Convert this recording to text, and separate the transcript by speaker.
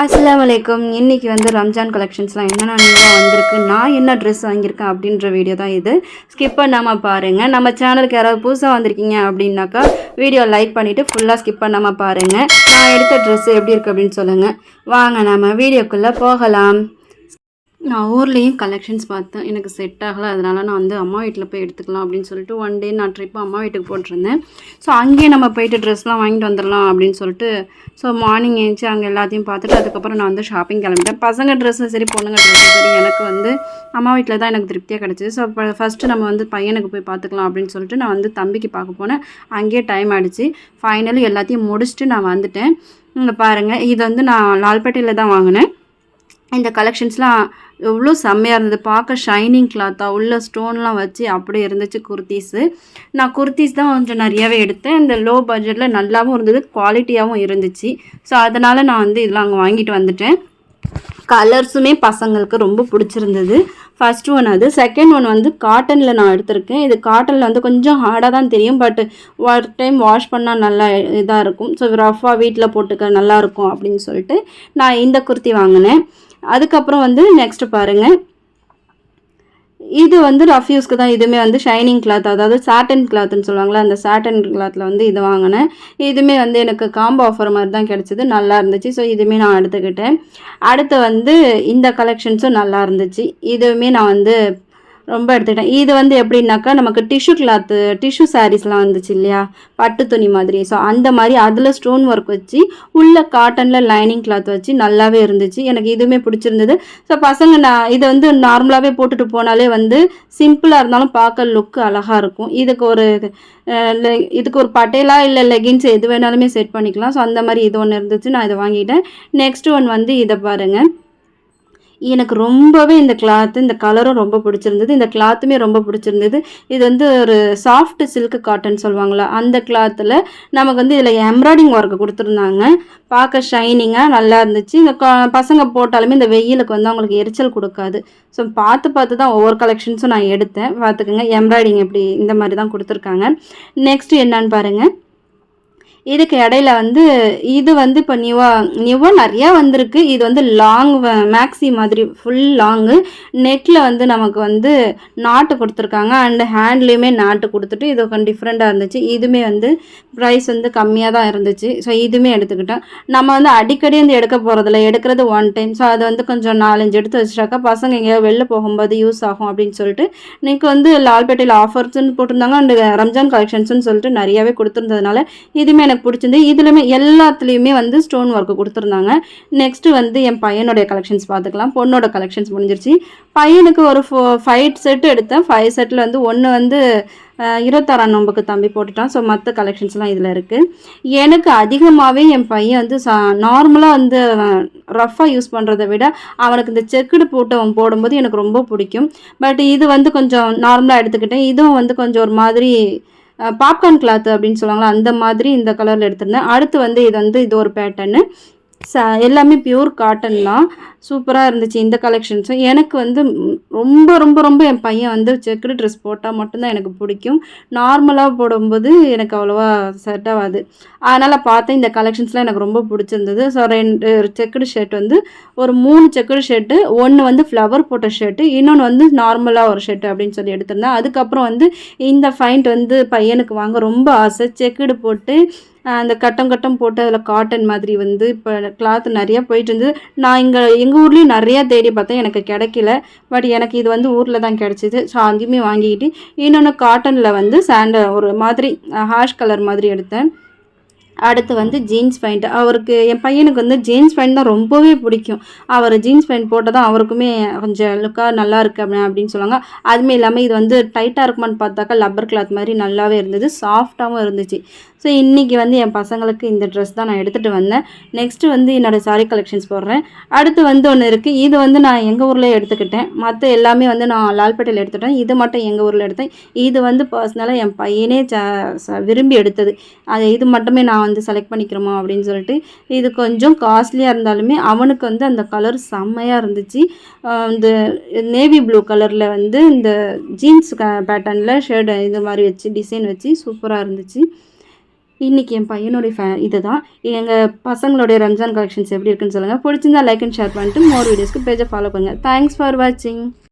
Speaker 1: அஸ்ஸலாமு அலைக்கும். இன்றைக்கி வந்து ரம்ஜான் கலெக்ஷன்ஸ்லாம் என்னென்ன நியூவாக வந்திருக்கு, நான் என்ன ட்ரெஸ் வாங்கியிருக்கேன் அப்படின்ற வீடியோ தான் இது. ஸ்கிப் பண்ணாமல் பாருங்கள். நம்ம சேனலுக்கு யாராவது புதுசாக வந்திருக்கீங்க அப்படின்னாக்கா வீடியோ லைக் பண்ணிவிட்டு ஃபுல்லாக ஸ்கிப் பண்ணாமல் பாருங்கள். நான் எடுத்த ட்ரெஸ்ஸு எப்படி இருக்குது அப்படின்னு சொல்லுங்கள். வாங்க நம்ம வீடியோக்குள்ளே போகலாம். நான் ஊர்லேயும் கலெக்ஷன்ஸ் பார்த்தேன், எனக்கு செட் ஆகலை. அதனால் நான் வந்து அம்மா வீட்டில் போய் எடுத்துக்கலாம் அப்படின்னு சொல்லிட்டு ஒன் டே நான் ட்ரிப்பு அம்மா வீட்டுக்கு போட்டிருந்தேன். ஸோ அங்கேயே நம்ம போயிட்டு ட்ரெஸ்லாம் வாங்கிட்டு வந்துடலாம் அப்படின்னு சொல்லிட்டு மார்னிங் எழுந்துச்சி அங்கே எல்லாத்தையும் பார்த்துட்டு அதுக்கப்புறம் நான் வந்து ஷாப்பிங் கிளம்பிட்டேன். பசங்க ட்ரெஸ்ஸும் சரி பொண்ணுங்க ட்ரெஸ்ஸும் சரி எனக்கு வந்து அம்மா வீட்டில் தான் எனக்கு திருப்தியாக கிடச்சிது. ஸோ இப்போ ஃபஸ்ட்டு நம்ம வந்து பையனுக்கு போய் பார்த்துக்கலாம் அப்படின்னு சொல்லிட்டு நான் வந்து தம்பிக்கு பார்க்க போனேன். அங்கேயே டைம் ஆகிடுச்சு. ஃபைனலி எல்லாத்தையும் முடிச்சுட்டு நான் வந்துட்டேன். இங்கே பாருங்கள், இது வந்து நான் லால்பேட்டையில் தான் வாங்கினேன். இந்த கலெக்ஷன்ஸ்லாம் எவ்வளோ செம்மையாக இருந்தது. பார்க்க ஷைனிங் கிளாத்தாக உள்ள ஸ்டோன்லாம் வச்சு அப்படியே இருந்துச்சு குர்த்தீஸு. நான் குர்த்தீஸ் தான் கொஞ்சம் நிறையாவே எடுத்தேன். இந்த லோ பட்ஜெட்டில் நல்லாவும் இருந்தது, குவாலிட்டியாகவும் இருந்துச்சு. ஸோ அதனால் நான் வந்து இதெல்லாம் அங்கே வாங்கிட்டு வந்துட்டேன். கலர்ஸுமே பசங்களுக்கு ரொம்ப பிடிச்சிருந்தது. ஃபஸ்ட்டு ஒன் அது. செகண்ட் ஒன் வந்து காட்டனில் நான் எடுத்திருக்கேன். இது காட்டனில் வந்து கொஞ்சம் ஹார்டாக தான் தெரியும், பட் ஒரு டைம் வாஷ் பண்ணால் நல்லா இதாக இருக்கும். ஸோ ரஃபாக வீட்டில் போட்டுக்க நல்லாயிருக்கும் அப்படின்னு சொல்லிட்டு நான் இந்த குர்த்தி வாங்கினேன். அதுக்கப்புறம் வந்து நெக்ஸ்ட்டு பாருங்கள், இது வந்து ரஃப் யூஸ்க்கு தான். இதுவுமே வந்து ஷைனிங் கிளாத், அதாவது சாட்டன் கிளாத்னு சொல்லுவாங்களா, அந்த சாட்டன் கிளாத்தில் வந்து இது வாங்கினேன். இதுவுமே வந்து எனக்கு காம்போ ஆஃபர் மாதிரி தான் கிடச்சிது, நல்லா இருந்துச்சு. ஸோ இதுவுமே நான் எடுத்துக்கிட்டேன். அடுத்து வந்து இந்த கலெக்ஷன்ஸும் நல்லா இருந்துச்சு. இதுவுமே நான் வந்து ரொம்ப எடுத்துக்கிட்டேன். இது வந்து எப்படின்னாக்கா நமக்கு டிஷ்யூ சாரீஸ்லாம் வந்துச்சு இல்லையா, பட்டு துணி மாதிரி. ஸோ அந்த மாதிரி அதில் ஸ்டோன் ஒர்க் வச்சு உள்ள காட்டனில் லைனிங் கிளாத் வச்சு நல்லாவே இருந்துச்சு. எனக்கு இதுவுமே பிடிச்சிருந்தது. ஸோ பசங்க நான் இதை வந்து நார்மலாகவே போட்டுட்டு போனாலே வந்து சிம்பிளாக இருந்தாலும் பார்க்க லுக்கு அழகாக இருக்கும். இதுக்கு ஒரு பட்டேலா இல்லை லெகின்ஸ் எது வேணாலுமே செட் பண்ணிக்கலாம். ஸோ அந்த மாதிரி இது ஒன்று இருந்துச்சு, நான் இதை வாங்கிட்டேன். நெக்ஸ்ட் ஒன் வந்து இதை பாருங்கள், எனக்கு ரொம்பவே இந்த கலரும் ரொம்ப பிடிச்சிருந்தது. இந்த கிளாத்துமே ரொம்ப பிடிச்சிருந்தது. இது வந்து ஒரு சாஃப்ட் சில்க் காட்டன் சொல்லுவாங்களா, அந்த கிளாத்தில் நமக்கு வந்து இதில் எம்ப்ராய்டிங் ஒர்க்கு கொடுத்துருந்தாங்க. பார்க்க ஷைனிங்காக நல்லா இருந்துச்சு. இந்த பசங்க போட்டாலுமே இந்த வெயிலுக்கு வந்து அவங்களுக்கு எரிச்சல் கொடுக்காது. ஸோ பார்த்து தான் ஒவ்வொரு கலெக்ஷன்ஸும் நான் எடுத்தேன். பார்த்துக்கோங்க, எம்ப்ராய்டிங் எப்படி இந்த மாதிரி தான் கொடுத்துருக்காங்க. நெக்ஸ்ட் என்னன்னு பாருங்கள், இதுக்கு இடையில வந்து இது வந்து இப்போ நியூவாக நிறையா வந்திருக்கு. இது வந்து லாங் மேக்ஸி மாதிரி ஃபுல் லாங்கு நெக்கில் வந்து நமக்கு வந்து நாட்டு கொடுத்துருக்காங்க. அண்டு ஹேண்ட்லேயுமே நாட்டு கொடுத்துட்டு இது கொஞ்சம் டிஃப்ரெண்ட்டாக இருந்துச்சு. இதுவுமே வந்து ப்ரைஸ் வந்து கம்மியாக தான் இருந்துச்சு. ஸோ இதுவுமே எடுத்துக்கிட்டேன். நம்ம வந்து அடிக்கடி வந்து எடுக்க போகிறதில்ல, எடுக்கிறது ஒன் டைம். ஸோ அது வந்து கொஞ்சம் 4-5 எடுத்து வச்சுட்டாக்கா பசங்க எங்கேயாவது வெளில போகும்போது யூஸ் ஆகும் அப்படின்னு சொல்லிட்டு இன்றைக்கி வந்து லால்பேட்டையில் ஆஃபர்ஸ்ன்னு போட்டிருந்தாங்க. அண்டு ரம்ஜான் கலெக்ஷன்ஸ்னு சொல்லிட்டு நிறையாவே கொடுத்துருந்ததுனால இதுவுமே எனக்கு பிடிச்சிருந்து. இதுலையுமே எல்லாத்துலேயுமே வந்து ஸ்டோன் ஒர்க்கு கொடுத்துருந்தாங்க. நெக்ஸ்ட்டு வந்து என் பையனுடைய கலெக்ஷன்ஸ் பார்த்துக்கலாம். பொண்ணோட கலெக்ஷன்ஸ் முடிஞ்சிருச்சு. பையனுக்கு ஒரு 5 செட்டு எடுத்தேன். 5 செட்டில் வந்து ஒன்று வந்து 26ஆம் நோம்புக்கு தம்பி போட்டுட்டான். ஸோ மற்ற கலெக்ஷன்ஸ்லாம் இதில் இருக்குது. எனக்கு அதிகமாகவே என் பையன் வந்து நார்மலாக வந்து ரஃப்பாக யூஸ் பண்ணுறதை விட அவனுக்கு இந்த செக்குடு போட்டு அவன் போடும்போது எனக்கு ரொம்ப பிடிக்கும். பட் இது வந்து கொஞ்சம் நார்மலாக எடுத்துக்கிட்டேன். இதுவும் வந்து கொஞ்சம் ஒரு மாதிரி பாப்கார்ன் கிளாத் அப்படின்னு சொல்லுவாங்களா, அந்த மாதிரி இந்த கலரில் எடுத்திருந்தேன். அடுத்து வந்து இது ஒரு பேட்டர்னு எல்லாமே பியூர் காட்டன் தான். சூப்பராக இருந்துச்சு இந்த கலெக்ஷன்ஸும். எனக்கு வந்து ரொம்ப ரொம்ப ரொம்ப என் பையன் வந்து செக்குடு ட்ரெஸ் போட்டால் மட்டும்தான் எனக்கு பிடிக்கும். நார்மலாக போடும்போது எனக்கு அவ்வளோவா செட் ஆகாது. அதனால் பார்த்தேன், இந்த கலெக்ஷன்ஸ்லாம் எனக்கு ரொம்ப பிடிச்சிருந்தது. ஸோ 2 செக்குடு ஷர்ட் வந்து ஒரு 3 செக்குடு ஷர்ட்டு, ஒன்று வந்து ஃப்ளவர் போட்ட ஷர்ட்டு, இன்னொன்று வந்து நார்மலாக ஒரு ஷர்ட்டு அப்படின்னு சொல்லி எடுத்திருந்தேன். அதுக்கப்புறம் வந்து இந்த ஃபைண்ட் வந்து பையனுக்கு வாங்க ரொம்ப ஆசை. செக்குடு போட்டு அந்த கட்டம் போட்டு அதில் காட்டன் மாதிரி வந்து இப்போ கிளாத் நிறையா போயிட்டு இருந்தது. நான் எங்கள் ஊர்லேயும் நிறையா தேடி பார்த்தேன், எனக்கு கிடைக்கல. பட் எனக்கு இது வந்து ஊரில் தான் கிடச்சிது. ஸோ அங்கேயுமே வாங்கிக்கிட்டு இன்னொன்று காட்டனில் வந்து ஒரு மாதிரி ஹாஷ் கலர் மாதிரி எடுத்தேன். அடுத்து வந்து ஜீன்ஸ் பேண்ட். என் பையனுக்கு வந்து ஜீன்ஸ் பேண்ட் தான் ரொம்பவே பிடிக்கும். அவர் ஜீன்ஸ் பேண்ட் போட்டால் தான் அவருக்குமே கொஞ்சம் லுக்காக நல்லா இருக்குது அப்படின்னு சொல்லுவாங்க. அதுவுமே இல்லாமல் இது வந்து டைட்டாக இருக்குமான்னு பார்த்தாக்கா லப்பர் கிளாத் மாதிரி நல்லாவே இருந்தது, சாஃப்டாகவும் இருந்துச்சு. ஸோ இன்றைக்கி வந்து என் பசங்களுக்கு இந்த ட்ரெஸ் தான் நான் எடுத்துகிட்டு வந்தேன். நெக்ஸ்ட்டு வந்து என்னோடய சாரீ கலெக்ஷன்ஸ் போடுறேன். அடுத்து வந்து ஒன்று இருக்குது. இது வந்து நான் எங்கள் ஊரில் எடுத்துக்கிட்டேன். மற்ற எல்லாமே வந்து நான் லால்பேட்டையில் எடுத்துட்டேன். இது மட்டும் எங்கள் ஊரில் எடுத்தேன். இது வந்து பர்சனலாக என் பையனே விரும்பி எடுத்தது. இது மட்டுமே நான் வந்து செலக்ட் பண்ணிக்கிறோமா அப்படின்னு சொல்லிட்டு. இது கொஞ்சம் காஸ்ட்லியாக இருந்தாலுமே அவனுக்கு வந்து அந்த கலர் செம்மையாக இருந்துச்சு. இந்த நேவி ப்ளூ கலரில் வந்து இந்த ஜீன்ஸ் பேட்டர்னில் ஷேடு இது மாதிரி வச்சு டிசைன் வச்சு சூப்பராக இருந்துச்சு. இன்றைக்கி என் பையனுடைய இதுதான் எங்கள் பசங்களுடைய ரம்ஜான் கலெக்ஷன்ஸ் எப்படி இருக்குன்னு சொல்லுங்கள். பிடிச்சிருந்தா லைக் அண்ட் ஷேர் பண்ணிட்டு மோர் வீடியோஸ்க்கு பேஜை ஃபாலோ பண்ணுங்கள். தேங்க்ஸ் ஃபார் வாட்சிங்.